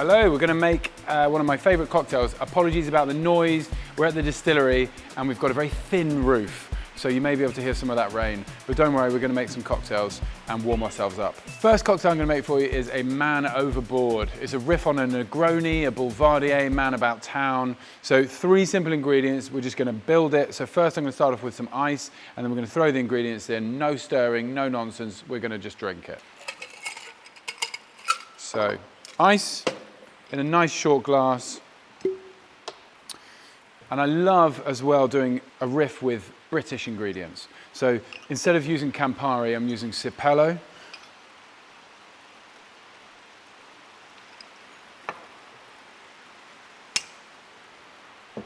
Hello, we're going to make one of my favourite cocktails. Apologies about the noise. We're at the distillery and we've got a very thin roof, so you may be able to hear some of that rain. But don't worry, we're going to make some cocktails and warm ourselves up. First cocktail I'm going to make for you is a Man Overboard. It's a riff on a Negroni, a Boulevardier, Man About Town. So 3 simple ingredients, we're just going to build it. So first I'm going to start off with some ice, and then we're going to throw the ingredients in. No stirring, no nonsense, we're going to just drink it. So ice in a nice short glass. And I love as well doing a riff with British ingredients. So instead of using Campari, I'm using Cipello. And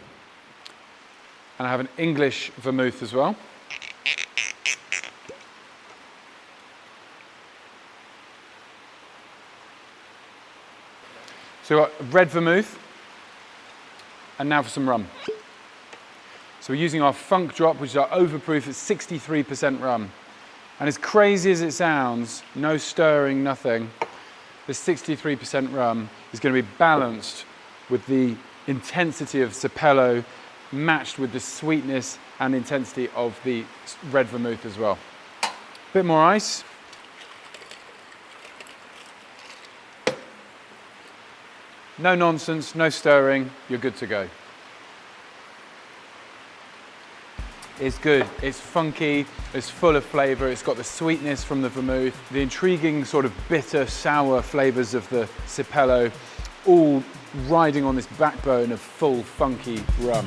I have an English vermouth as well. So we've got red vermouth, and now for some rum. So we're using our Funk Drop, which is our overproof at 63% rum. And as crazy as it sounds, no stirring, nothing, this 63% rum is going to be balanced with the intensity of Cipello, matched with the sweetness and intensity of the red vermouth as well. Bit more ice. No nonsense, no stirring, you're good to go. It's good, it's funky, it's full of flavour, it's got the sweetness from the vermouth, the intriguing sort of bitter, sour flavours of the Cipello, all riding on this backbone of full, funky rum.